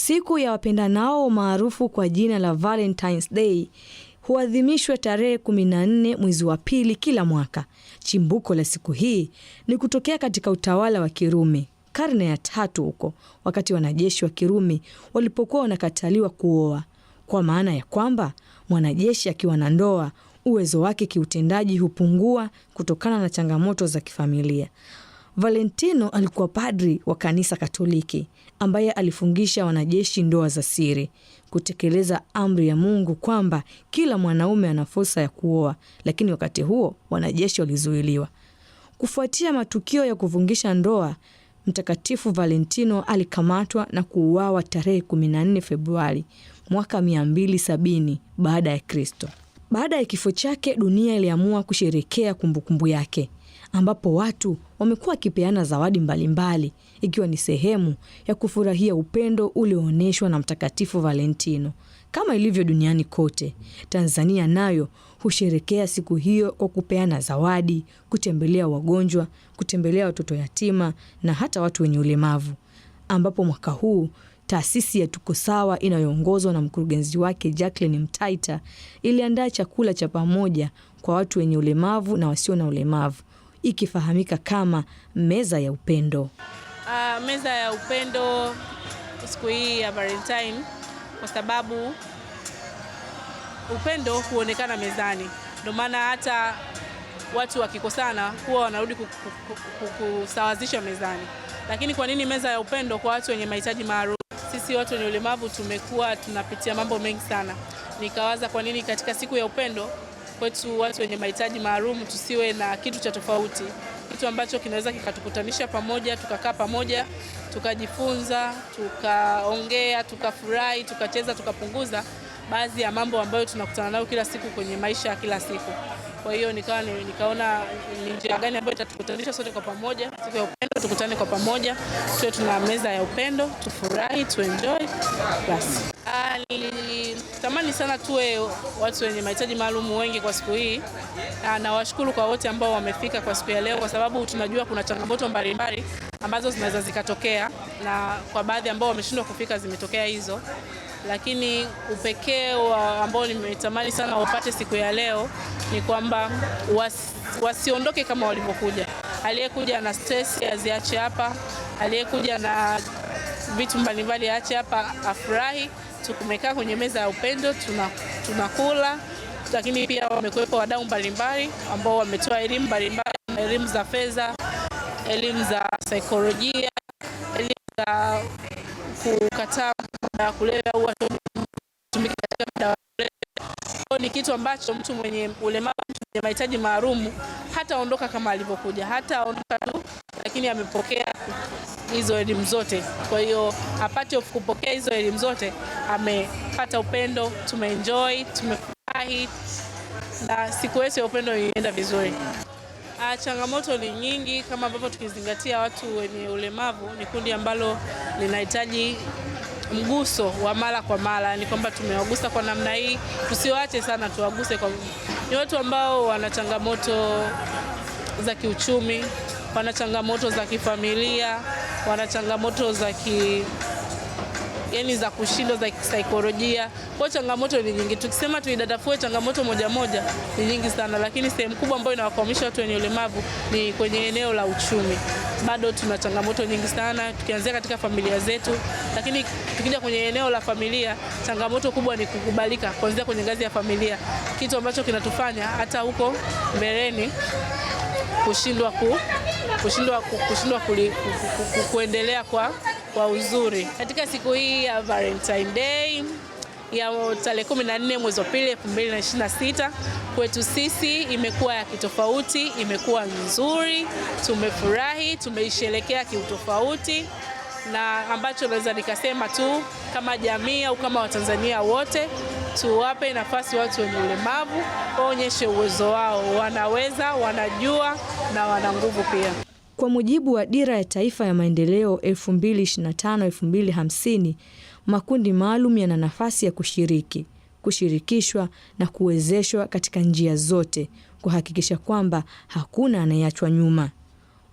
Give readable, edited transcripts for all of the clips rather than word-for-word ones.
Siku ya wapendanao maarufu kwa jina la Valentine's Day huadhimishwa tarehe 14 mwezi wa pili kila mwaka. Chimbuko la siku hii ni kutokea katika utawala wa Kirumi karne ya 3 huko, wakati wanajeshi wa Kirumi walipokuwa wanakataliwa kuoa, kwa maana ya kwamba mwanajeshi akiwa na ndoa uwezo wake kiutendaji hupungua kutokana na changamoto za kifamilia. Valentino alikuwa padri wa kanisa Katoliki ambaye alifungisha wanajeshi ndoa za siri, kutekeleza amri ya Mungu kwamba kila mwanaume ana fursa ya kuoa, lakini wakati huo wanajeshi walizuiliwa. Kufuatia matukio ya kufungisha ndoa, Mtakatifu Valentino alikamatwa na kuuawa tarehe 14 Februari mwaka 270 baada ya Kristo. Baada ya kifo chake, dunia iliamua kusherehekea kumbukumbu yake, ambapo watu wamekuwa wakipeana zawadi mbalimbali ikiwa ni sehemu ya kufurahia upendo ulioonyeshwa na Mtakatifu Valentino. Kama ilivyo duniani kote, Tanzania nayo husherehekea siku hiyo kwa kupeana zawadi, kutembelea wagonjwa, kutembelea watoto yatima na hata watu wenye ulemavu, ambapo mwaka huu taasisi ya Tuko Sawa inayoongozwa na mkurugenzi wake Jacqueline Mtaita iliandaa chakula cha pamoja kwa watu wenye ulemavu na wasio na ulemavu, ikifahamika kama meza ya upendo. Meza ya upendo siku hii ya Valentine, kwa sababu upendo huonekana mezani. Ndio maana hata watu wakikosana huwa wanarudi kusawazisha mezani. Lakini kwa nini meza ya upendo kwa watu wenye mahitaji maalum? Sisi watu wenye ulemavu tumekuwa tunapitia mambo mengi sana. Nikawaza kwa nini katika siku ya upendo kwetu watu wenye mahitaji maalum tusiwe na kitu cha tofauti, kitu ambacho kinaweza kikatukutanisha pamoja, tukakaa pamoja, tukajifunza, tukaongea, tukafurahi, tukacheza, tukapunguza baadhi ya mambo ambayo tunakutana nayo kila siku kwenye maisha ya kila siku. Kwa hiyo nikaona ni njia gani ambayo itatukutanisha sote kwa pamoja, siku ya upendo, tukutane kwa pamoja, tuwe tuna meza ya upendo, tufurahi, tuenjoy. Basi. Nilitamani sana tuwe watu wenye mahitaji maalum wengi kwa siku hii. Na washukuru kwa wote ambao wamefika kwa siku ya leo, kwa sababu tunajua kuna changamoto mbalimbali ambazo zinaweza zikatokea, na kwa baadhi ambao wameshindwa kufika zimetokea hizo. Lakini upekee ambao nimetamani sana wapate siku ya leo ni kwamba wasiondoke kama walivyokuja. Aliyekuja na stress aziache hapa, aliyekuja na vitu mbalimbali aache hapa, afurahi. Tumekaa kwenye meza ya upendo, tunakula, lakini pia wamekuwepo wadau mbalimbali ambao wametoa elimu mbalimbali, elimu za fedha, elimu za saikolojia, elimu za kukataa na kulevya au kutumika katika madawa. Ni kitu ambacho mtu mwenye ulemavu, mwenye mahitaji maalum hataondoka kama alivyokuja, hataondoka tu, lakini amepokea hizo elimu zote. Kwa hiyo apate kupokea hizo elimu zote, amepata upendo, tumeenjoy, tumefurahi, na siku yetu ya upendo imeenda vizuri. Changamoto ni nyingi, kama ambavyo tukizingatia watu wenye ulemavu ni kundi ambalo linahitaji mguso wa mara kwa mara. Ni kwamba tumewagusa kwa namna hii, tusiwaache sana, tuwaguse kwa. Ni watu ambao wana changamoto za kiuchumi, wana changamoto za kifamilia, wana changamoto za za kushindwa za kisaikolojia. Kwa changamoto ni nyingi. Tukisema tuidadafue changamoto moja moja ni nyingi sana, lakini sehemu kubwa ambayo inawakwamisha watu wenye ulemavu ni kwenye eneo la uchumi. Bado tuna changamoto nyingi sana tukianzia katika familia zetu, lakini tukija kwenye eneo la familia, changamoto kubwa ni kukubalika kuanzia kwenye ngazi ya familia, kitu ambacho kinatufanya hata huko mbeleni kushindwa kuendelea kwa uzuri. Katika siku hii ya Valentine Day ya tarehe 14 mwezi wa pili 2026, kwetu sisi imekuwa ya kitofauti, imekuwa nzuri, tumefurahi, tumeisherehekea kiutofauti, na ambacho naweza nikasema tu kama jamii au kama Watanzania wote, tuwape nafasi watu wenye ulemavu, waonyeshe uwezo wao, wanaweza, wanajua na wana nguvu pia. Kwa mujibu wa Dira ya Taifa ya Maendeleo 2025-2050, makundi maalum yana nafasi ya kushirikishwa na kuwezeshwa katika njia zote, kuhakikisha kwamba hakuna anayeachwa nyuma.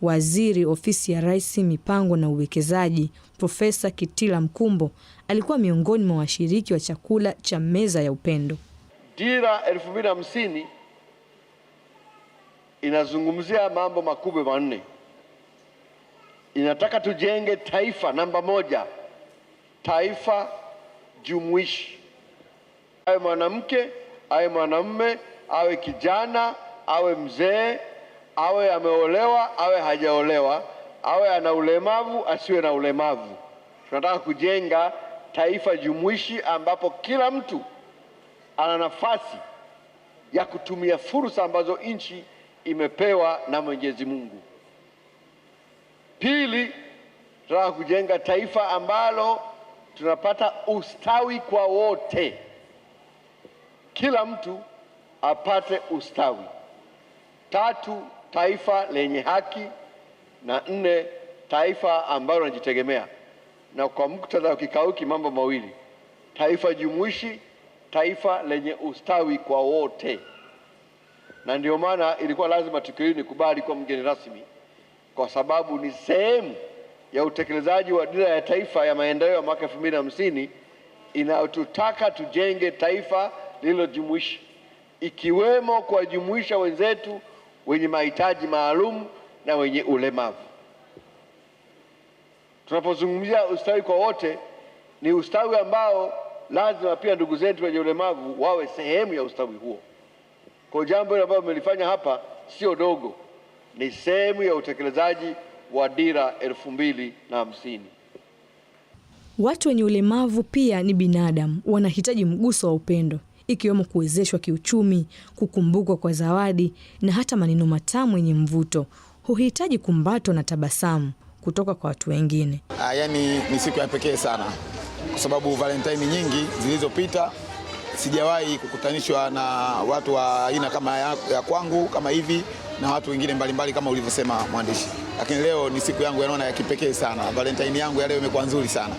Waziri Ofisi ya Rais, Mipango na Uwekezaji, Profesa Kitila Mkumbo alikuwa miongoni mwa washiriki wa chakula cha meza ya upendo. Dira 2050 inazungumzia mambo makubwa manne. Inataka tujenge taifa namba 1, taifa jumuishi. Awe mwanamke, awe mwanamume, awe kijana, awe mzee, awe ameolewa, awe hajaolewa, awe ana ulemavu, asiwe na ulemavu. Tunataka kujenga taifa jumuishi ambapo kila mtu ana nafasi ya kutumia fursa ambazo nchi imepewa na Mwenyezi Mungu. Pili, tunataka kujenga taifa ambalo tunapata ustawi kwa wote. Kila mtu apate ustawi. 3, taifa lenye haki. Na 4, taifa ambalo linajitegemea. Na kwa muktadha wa kikao hiki mambo mawili: taifa jumuishi, taifa lenye ustawi kwa wote. Na ndio maana ilikuwa lazima tukio hili nikubali kwa mgeni rasmi, kwa sababu ni sehemu ya utekelezaji wa dira ya taifa ya maendeleo ya mwaka 2050 inayotutaka tujenge taifa lililojumuishi, ikiwemo kuwajumuisha wenzetu wenye mahitaji maalum na wenye ulemavu. Tunapozungumzia ustawi kwa wote, ni ustawi ambao lazima pia ndugu zetu wenye ulemavu wawe sehemu ya ustawi huo. Kwa jambo hilo ambalo mmelifanya hapa sio dogo, ni sehemu ya utekelezaji wa dira 2050. Watu wenye ulemavu pia ni binadamu, wanahitaji mguso wa upendo, ikiwemo kuwezeshwa kiuchumi, kukumbukwa kwa zawadi na hata maneno matamu yenye mvuto. Huhitaji kumbatwa na tabasamu kutoka kwa watu wengine. Yaani ni siku ya pekee sana, kwa sababu Valentine nyingi zilizopita sijawahi kukutanishwa na watu wa aina kama ya kwangu kama hivi na watu wengine mbalimbali kama ulivyosema mwandishi. Lakini leo ni siku yangu naona ya kipekee sana. Valentine yangu ya leo imekuwa nzuri sana.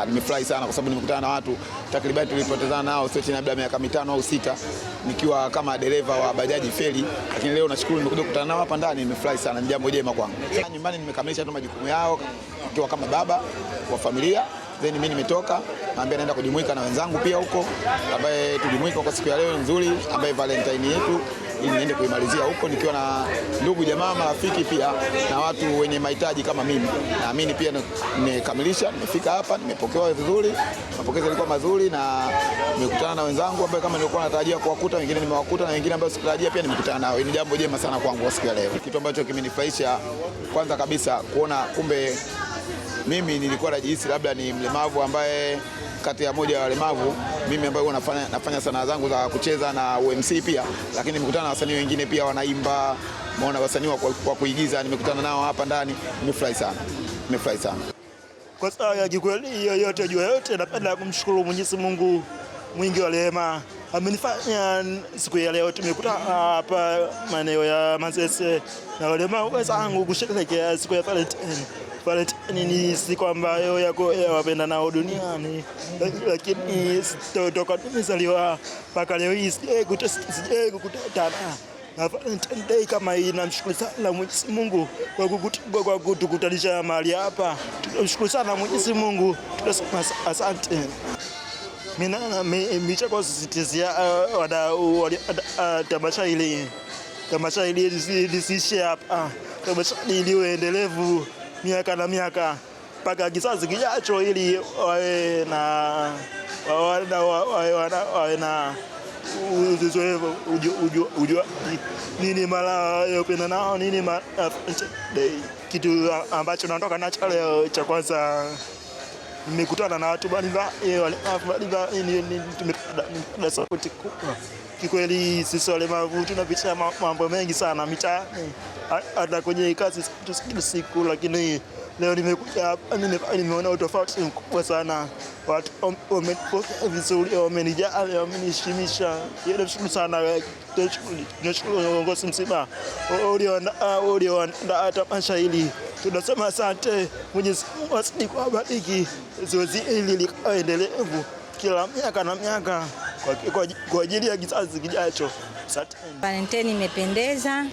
Nimefurahi sana kwa sababu nimekutana na watu takriban tulipotezana nao sio chini ya miaka 5 au 6 nikiwa kama dereva wa bajaji feri, lakini leo nashukuru nimekuja kukutana nao hapa ndani. Nimefurahi sana, ni jambo jema kwangu. Nyumbani nimekamilisha tu majukumu yao nikiwa kama baba wa familia. Then mimi nimetoka naambia naenda kujumuika na wenzangu pia huko, ambaye tulijumuika kwa siku ya leo nzuri ambaye Valentine yetu, ili niende kuimalizia huko nikiwa na ndugu jamaa, marafiki pia na watu wenye mahitaji kama mimi. Naamini pia nimekamilisha, nimefika hapa, nimepokewa vizuri, mapokezi yalikuwa mazuri na nimekutana na wenzangu ambao kama nilikuwa natarajia kuwakuta, wengine nimewakuta na wengine ambao sikutarajia pia nimekutana nao. Ni jambo jema sana kwangu kwa siku ya leo. Kitu ambacho kimenifurahisha kwanza kabisa kuona kumbe mimi nilikuwa najihisi labda ni mlemavu ambaye kati ya moja ya walemavu, mimi ambaye nafanya sanaa zangu za kucheza na UMC pia, lakini nimekutana na wasanii wengine pia wanaimba, maona wasanii wa kuigiza, nimekutana nao hapa ndani. Nimefurahi sana. Kwa sababu ya jikweli yote juu yote, napenda kumshukuru Mwenyezi Mungu mwingi wa rehema. Amenifanya siku ya leo tumekutana hapa maeneo ya Manzese na walemavu wenzangu kusherehekea siku ya Valentine. Valentine ni siku ambayo yako wapenda nao duniani, lakini toka tumezaliwa mpaka leo hii sije kukutana na Valentine Day kama hii. Namshukuru sana Mwenyezi Mungu kwa kutukutanisha mahali hapa. Tunamshukuru sana Mwenyezi Mungu, tunasema asante. Mimi kwa kusisitizia wadau tamasha hili lisiishe hapa, tamasha hili endelevu miaka na miaka mpaka kizazi kijacho, ili wawe na uzoefu ujua nini mara yopenda nao nini Day. Kitu ambacho naondoka nacho leo cha kwanza, nimekutana na watu mbalimbali tumepata support kubwa. Kikweli sisi walemavu tunapitia mambo mengi sana mitaani, hata kwenye kazi kila siku, lakini leo nimekuja hapa nimeona utofauti mkubwa sana. Watu wamepokea vizuri, wamenijali, wamenishimisha. Nashukuru sana, nashukuru uongozi mzima ulioandaa tamasha hili. Tunasema asante. Mwenyezi Mungu azidi kuwabariki, zoezi hili likawe endelevu kila miaka na miaka kwa ajili ya kizazi kijacho. Valentine imependeza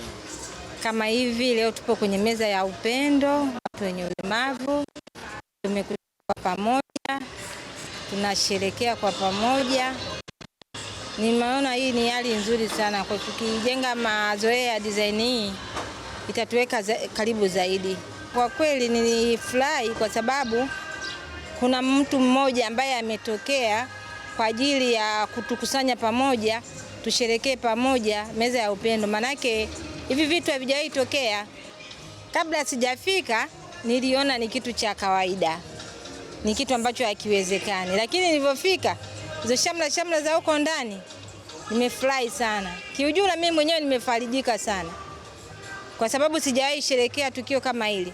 kama hivi leo tupo kwenye meza ya upendo, watu wenye ulemavu tumekuja kwa pamoja, tunasherehekea kwa pamoja. Nimeona hii ni hali nzuri sana, kwa tukijenga mazoea ya design hii itatuweka karibu zaidi. Kwa kweli nilifurahi kwa sababu kuna mtu mmoja ambaye ametokea kwa ajili ya kutukusanya pamoja, tusherekee pamoja meza ya upendo. Manake hivi vitu havijawahi tokea. Kabla sijafika niliona ni kitu cha kawaida, ni kitu ambacho hakiwezekani, lakini nilipofika hizo shamla za huko ndani nimefurahi sana. Kiujumla mimi mwenyewe nimefarijika sana kwa sababu sijawahi sherekea tukio kama hili.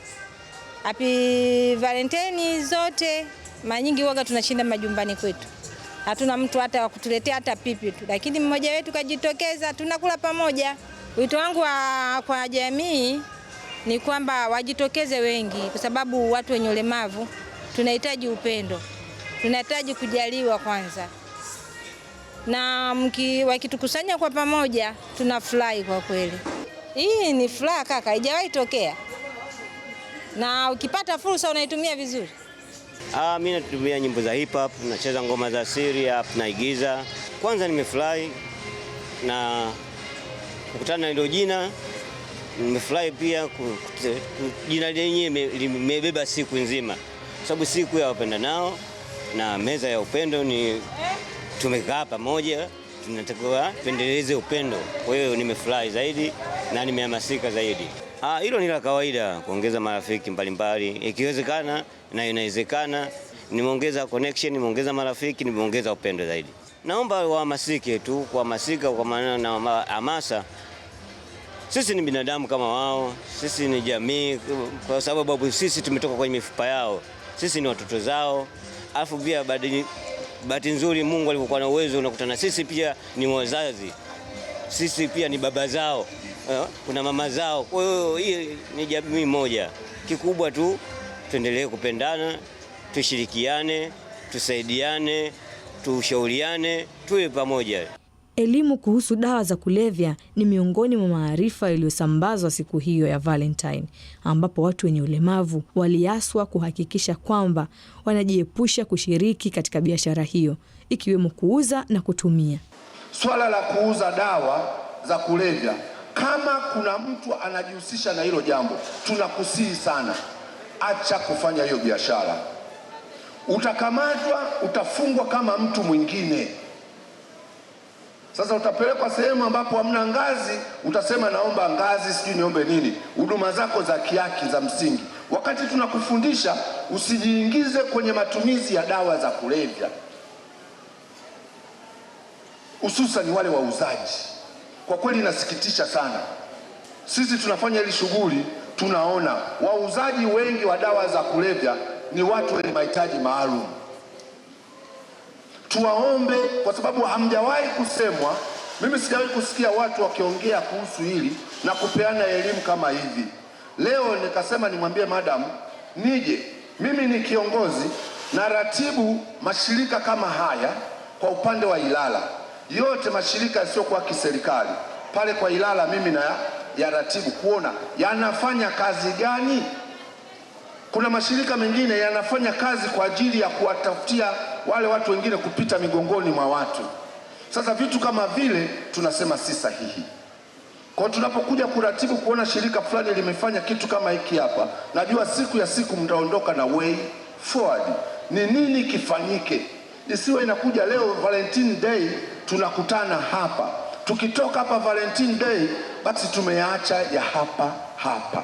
Happy Valentine zote mara nyingi huaga tunashinda majumbani kwetu. Hatuna mtu hata wa kutuletea hata pipi tu, lakini mmoja wetu kajitokeza, tunakula pamoja. Wito wangu kwa jamii ni kwamba wajitokeze wengi, kwa sababu watu wenye ulemavu tunahitaji upendo, tunahitaji kujaliwa kwanza, na wakitukusanya kwa pamoja tunafurahi kwa kweli. Hii ni furaha kaka, haijawahi tokea, na ukipata fursa unaitumia vizuri. Mimi natumia nyimbo za hip hop, nacheza ngoma za asili, naigiza. Kwanza nimefurahi na kukutana na hilo jina. Nimefurahi pia jina lenyewe limebeba siku nzima, sababu siku ya wapendanao na meza ya upendo ni tumekaa pamoja, tunatakiwa tuendeleze upendo. Kwa hiyo nimefurahi zaidi na nimehamasika zaidi. Hilo ni la kawaida, kuongeza marafiki mbalimbali. Ikiwezekana na inawezekana, nimeongeza connection, nimeongeza marafiki, nimeongeza upendo zaidi. Naomba wahamasike tu, kuhamasika kwa maana na hamasa. Sisi ni binadamu kama wao, sisi ni jamii, kwa sababu sisi tumetoka kwenye mifupa yao. Sisi ni watoto zao. Alafu pia bahati nzuri Mungu alikuwa na uwezo unakutana sisi pia ni wazazi. Sisi pia ni baba zao. Kuna mama zao. Kwa hiyo hii ni jamii moja. Kikubwa tu tuendelee kupendana, tushirikiane, tusaidiane, tushauriane, tuwe pamoja. Elimu kuhusu dawa za kulevya ni miongoni mwa maarifa yaliyosambazwa siku hiyo ya Valentine, ambapo watu wenye ulemavu waliaswa kuhakikisha kwamba wanajiepusha kushiriki katika biashara hiyo, ikiwemo kuuza na kutumia. Swala la kuuza dawa za kulevya, kama kuna mtu anajihusisha na hilo jambo, tunakusihi sana, acha kufanya hiyo biashara. Utakamatwa, utafungwa kama mtu mwingine. Sasa utapelekwa sehemu ambapo hamna ngazi, utasema naomba ngazi, sijui niombe nini, huduma zako za kiaki za msingi. Wakati tunakufundisha usijiingize kwenye matumizi ya dawa za kulevya, hususan wale wauzaji. Kwa kweli inasikitisha sana. Sisi tunafanya hili shughuli, tunaona wauzaji wengi wa dawa za kulevya ni watu wenye mahitaji maalum. Tuwaombe, kwa sababu hamjawahi kusemwa, mimi sijawahi kusikia watu wakiongea kuhusu hili na kupeana elimu kama hivi. Leo nikasema nimwambie madam nije, mimi ni kiongozi na ratibu mashirika kama haya kwa upande wa Ilala. Yote mashirika yasiyokuwa kiserikali pale kwa Ilala mimi na ya ratibu kuona yanafanya kazi gani. Kuna mashirika mengine yanafanya kazi kwa ajili ya kuwatafutia wale watu wengine kupita migongoni mwa watu. Sasa vitu kama vile tunasema si sahihi. Kwa tunapokuja kuratibu kuona shirika fulani limefanya kitu kama hiki hapa, najua siku ya siku mtaondoka na way forward. Ni nini kifanyike? Isiwe inakuja leo Valentine Day tunakutana hapa. Tukitoka hapa Valentine Day basi tumeacha ya hapa.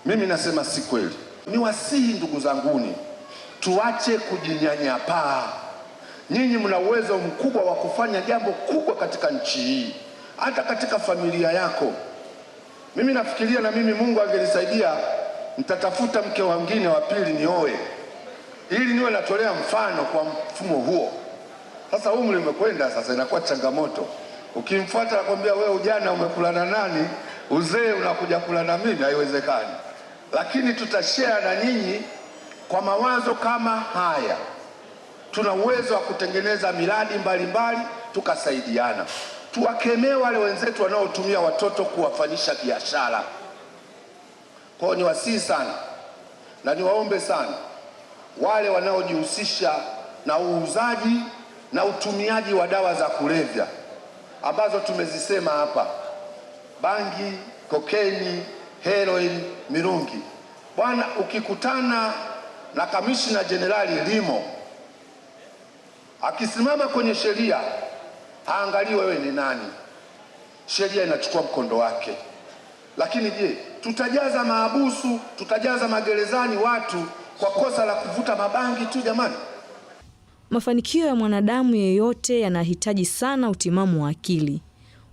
Mimi nasema si kweli. Ni wasihi ndugu zanguni, tuache kujinyanyapaa. Nyinyi mna uwezo mkubwa wa kufanya jambo kubwa katika nchi hii, hata katika familia yako. Mimi nafikiria na mimi Mungu angenisaidia, nitatafuta mke mwingine wa pili nioe, ili niwe natolea mfano kwa mfumo huo. Sasa umri umekwenda, sasa inakuwa changamoto. Ukimfuata nakwambia wewe ujana umekula na nani, uzee unakuja kula na mimi, haiwezekani. Lakini tutashare na nyinyi kwa mawazo kama haya. Tuna uwezo wa kutengeneza miradi mbalimbali tukasaidiana. Tuwakemee wale wenzetu wanaotumia watoto kuwafanyisha biashara. Kwa hiyo niwasihi sana na niwaombe sana wale wanaojihusisha na uuzaji na utumiaji wa dawa za kulevya ambazo tumezisema hapa: bangi, kokeni, heroin, mirungi. Bwana, ukikutana na Kamishna Jenerali Limo akisimama kwenye sheria, haangalii wewe ni nani, sheria inachukua mkondo wake. Lakini je, tutajaza mahabusu, tutajaza magerezani watu kwa kosa la kuvuta mabangi tu jamani? Mafanikio ya mwanadamu yeyote yanahitaji sana utimamu wa akili.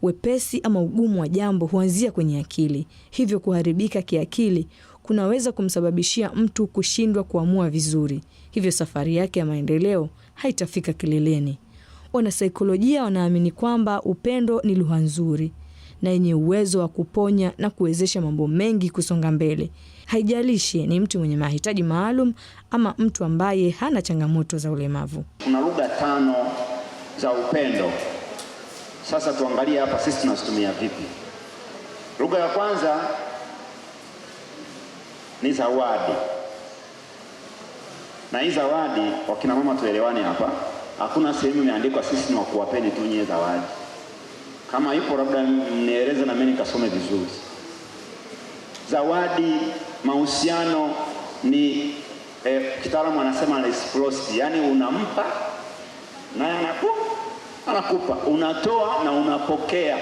Wepesi ama ugumu wa jambo huanzia kwenye akili. Hivyo kuharibika kiakili kunaweza kumsababishia mtu kushindwa kuamua vizuri. Hivyo safari yake ya maendeleo haitafika kileleni. Wanasaikolojia wanaamini kwamba upendo ni lugha nzuri na yenye uwezo wa kuponya na kuwezesha mambo mengi kusonga mbele. Haijalishi ni mtu mwenye mahitaji maalum ama mtu ambaye hana changamoto za ulemavu. Kuna lugha 5 za upendo. Sasa tuangalie hapa sisi tunazitumia vipi. Lugha ya kwanza ni zawadi. Na hii zawadi, wakina mama tuelewane hapa, hakuna sehemu imeandikwa sisi ni wakuwapeni tu nyie zawadi. Kama ipo labda mnieleze na mimi nikasome vizuri. Zawadi, mahusiano ni kitaalamu anasema reciprocity, yani unampa na anakupa, unatoa na unapokea.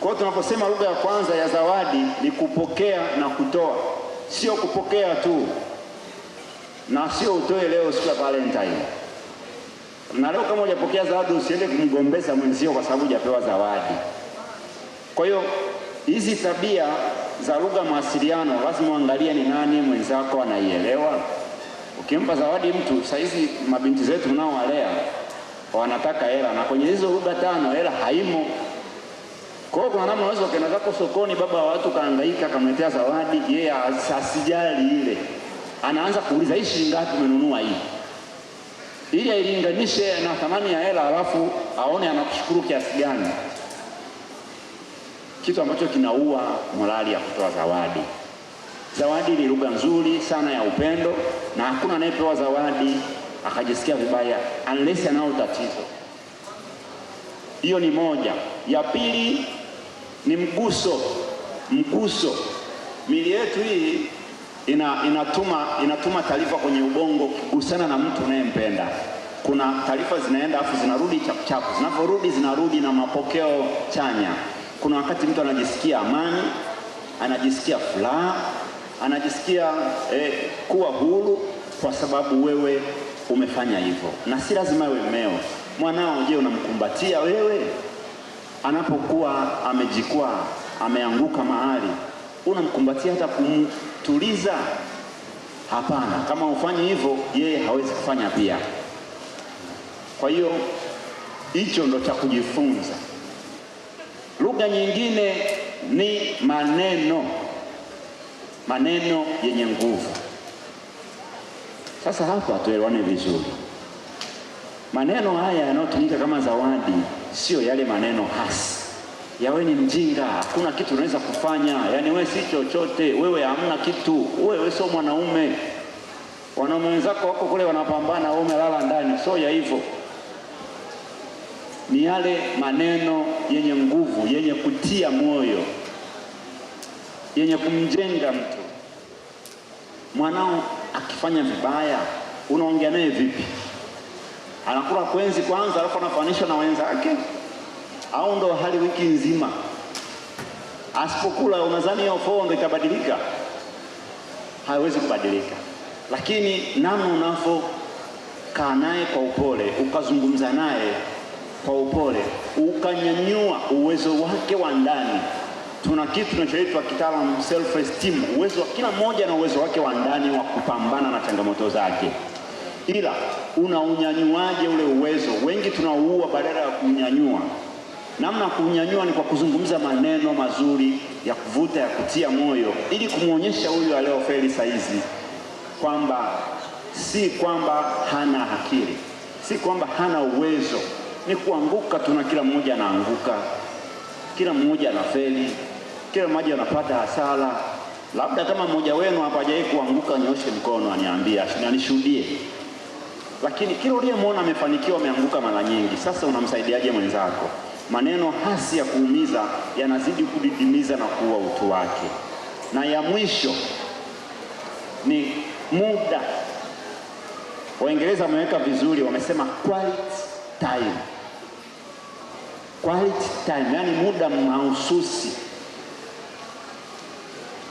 Kwa hiyo tunaposema lugha ya kwanza ya zawadi ni kupokea na kutoa, sio kupokea tu. Na sio utoe leo siku ya Valentine. Na leo kama hujapokea zawadi usiende kumgombeza mwenzio kwa sababu hujapewa zawadi. Kwa hiyo hizi tabia za lugha mawasiliano lazima uangalie ni nani mwenzako anaielewa. Ukimpa zawadi mtu, saizi mabinti zetu mnaowalea wanataka hela, na kwenye hizo lugha 5 hela haimo. Kwa hiyo kuna namna unaweza ukaenda zako sokoni, baba wa watu kaangaika kamletea zawadi, yeye asijali ile. Anaanza kuuliza hii shilingi ngapi umenunua hii? Ili ailinganishe na thamani ya hela, alafu aone anakushukuru kiasi gani. Kitu ambacho kinaua morali ya kutoa zawadi. Zawadi ni lugha nzuri sana ya upendo, na hakuna anayepewa zawadi akajisikia vibaya unless anao tatizo. Hiyo ni moja. Ya pili ni mguso. Mguso. Mili yetu hii inatuma taarifa kwenye ubongo kugusana na mtu unayempenda. Kuna taarifa zinaenda afu zinarudi chapu. Zinaporudi zinarudi na mapokeo chanya. Kuna wakati mtu anajisikia amani, anajisikia furaha, anajisikia kuwa huru kwa sababu wewe umefanya hivyo. Na si lazima iwe mmeo. Mwanao je, unamkumbatia wewe? Anapokuwa amejikwaa, ameanguka mahali, unamkumbatia hata kumtuliza? Hapana. Kama ufanye hivyo, yeye hawezi kufanya pia. Kwa hiyo hicho ndo cha kujifunza. Lugha nyingine ni maneno. Maneno yenye nguvu. Sasa hapa tuelewane vizuri. Maneno haya yanayotumika kama zawadi sio yale maneno hasi. Yawe ni mjinga, hakuna kitu unaweza kufanya, yani wewe si chochote, wewe hamna kitu, wewe sio mwanaume. Wanaume wenzako wako kule wanapambana, wewe umelala ndani, sio ya hivyo. Ni yale maneno yenye nguvu, yenye kutia moyo, yenye kumjenga mtu. Mwanao akifanya vibaya, unaongea naye vipi? Anakula kwenzi kwanza alafu anafanishwa na wenzake? Au ndo hali wiki nzima? Asipokula unadhani hiyo fondo itabadilika? Haiwezi kubadilika. Lakini namna unavyokaa naye kwa upole, ukazungumza naye kwa upole, ukanyanyua uwezo wake wa ndani. Tuna kitu tunachoitwa kitaalamu self esteem, uwezo wa kila mmoja na uwezo wake wa ndani wa kupambana na changamoto zake. Ila unaunyanyuaje ule uwezo? Wengi tunauua badala ya kunyanyua. Namna kunyanyua ni kwa kuzungumza maneno mazuri ya kuvuta, ya kutia moyo, ili kumuonyesha huyu aliofeli saizi kwamba si kwamba hana akili, si kwamba hana uwezo. Ni kuanguka, tuna kila mmoja anaanguka, kila mmoja anafeli, kila mmoja anapata hasara. Labda kama mmoja wenu hapa hajawahi kuanguka, nyoshe mkono aniambie, anishuhudie. Lakini kila uliyemwona amefanikiwa ameanguka mara nyingi. Sasa unamsaidiaje mwenzako? Maneno hasi ya kuumiza yanazidi kudidimiza na kuua utu wake. Na ya mwisho ni muda. Waingereza wameweka vizuri, wamesema quality time. Quality time, yani muda mahususi.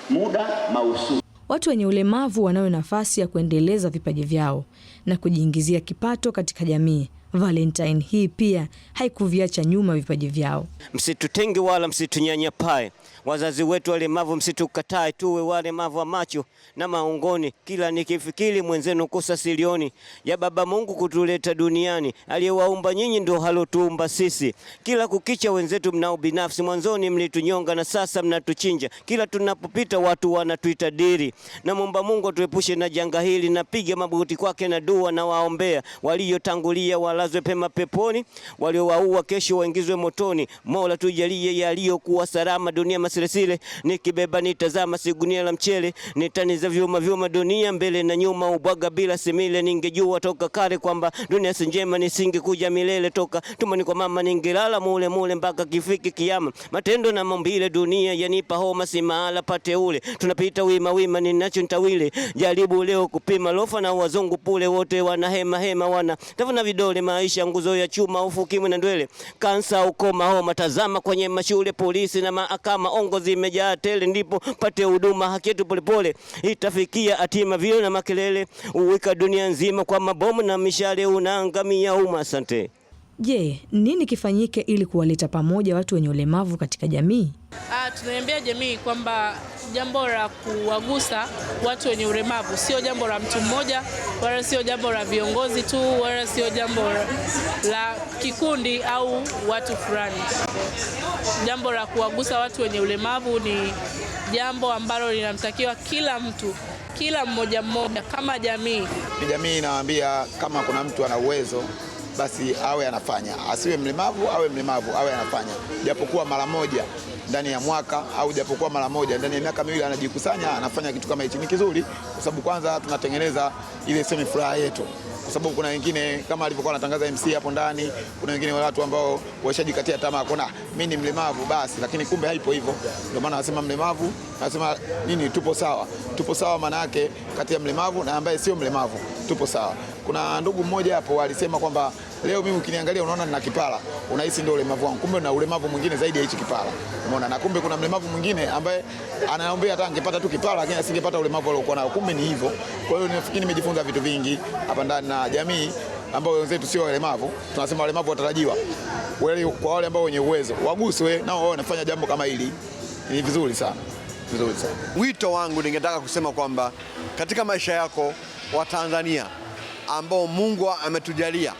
Muda mahususi. Watu wenye ulemavu wanayo nafasi ya kuendeleza vipaji vyao na kujiingizia kipato katika jamii. Valentine hii pia haikuviacha nyuma vipaji vyao. Msitutenge wala msitunyanyapae. Wazazi wetu walemavu msitukatae, tuwe walemavu wa macho na maungoni. Kila nikifikiri mwenzenu kosa silioni. Ya Baba Mungu kutuleta duniani, aliyewaumba nyinyi ndio halotuumba sisi. Kila kukicha wenzetu mnao binafsi, mwanzoni mlitunyonga na sasa mnatuchinja. Kila tunapopita watu wanatuita diri. Na muomba Mungu atuepushe na janga hili, napiga magoti kwake na dua na waombea waliotangulia walazwe pema peponi, waliowaua kesho waingizwe motoni. Mola tujalie yaliyokuwa salama dunia masiresile, nikibeba nitazama sigunia la mchele, nitaniza vyuma dunia mbele na nyuma, ubwaga bila simile. Ningejua toka kale kwamba dunia si njema, nisingekuja milele. Toka tumani kwa mama ningelala mule mpaka kifiki kiyama. Matendo na maumbile dunia yanipa homa, si mahala pate ule. Tunapita wima ninacho nitawile, jaribu leo kupima lofa na wazungu pule, wote wana hema wana tafuna vidole, maisha nguzo ya chuma, ufukimwe na ndwele, kansa ukoma homa. Tazama kwenye mashule, polisi na mahakama, ongo zimejaa tele, ndipo pate huduma haki yetu polepole itafikia hatima. Vile na makelele uweka dunia nzima kwa mabomu na mishale, unaangamia umma. Asante. Je, nini kifanyike ili kuwaleta pamoja watu wenye ulemavu katika jamii? Tunaiambia jamii kwamba jambo la kuwagusa watu wenye ulemavu sio jambo la mtu mmoja, wala sio jambo la viongozi tu, wala sio jambo la kikundi au watu fulani. Jambo la kuwagusa watu wenye ulemavu ni jambo ambalo linamtakiwa kila mtu, kila mmoja kama jamii. Jamii inawaambia kama kuna mtu ana uwezo basi awe anafanya, asiwe mlemavu awe mlemavu, awe anafanya japokuwa mara moja ndani ya mwaka, au japokuwa mara moja ndani ya miaka miwili, anajikusanya anafanya kitu kama hichi. Ni kizuri kwa sababu kwanza tunatengeneza ile semi furaha yetu, kwa sababu kuna wengine kama alivyokuwa anatangaza MC hapo ndani, kuna wengine watu ambao washajikatia tamaa, kuna mimi ni mlemavu basi, lakini kumbe haipo hivyo. Ndio maana nasema mlemavu, nasema nini, tupo sawa. Maana yake kati ya mlemavu na ambaye sio mlemavu tupo sawa. Kuna ndugu mmoja hapo alisema kwamba leo mimi ukiniangalia unaona nina kipara, unahisi ndio ulemavu wangu, kumbe na ulemavu mwingine zaidi ya hichi kipara. Umeona? Na kumbe kuna mlemavu mwingine ambaye anaombea hata angepata tu kipara lakini asingepata ulemavu aliokuwa nao, kumbe ni hivyo. Kwa hiyo nafikiri nimejifunza vitu vingi hapa ndani, na jamii ambao wenzetu sio walemavu, tunasema walemavu watarajiwa, kwa wale ambao wenye uwezo waguswe nao wao wanafanya jambo kama hili. Ni vizuri sana. Wito wangu ningetaka kusema kwamba katika maisha yako wa Tanzania ambao Mungu ametujalia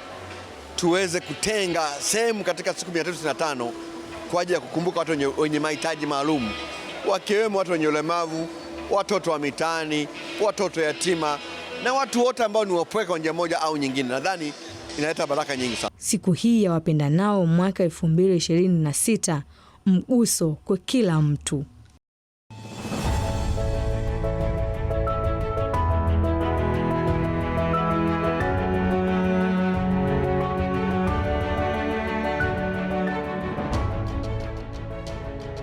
tuweze kutenga sehemu katika siku 365 kwa ajili ya kukumbuka watu wenye mahitaji maalum, wakiwemo watu wenye ulemavu, watoto wa mitaani, watoto yatima na watu wote ambao ni wapweke kwa njia moja au nyingine. Nadhani inaleta baraka nyingi sana. Siku hii ya wapendanao mwaka 2026, mguso kwa kila mtu.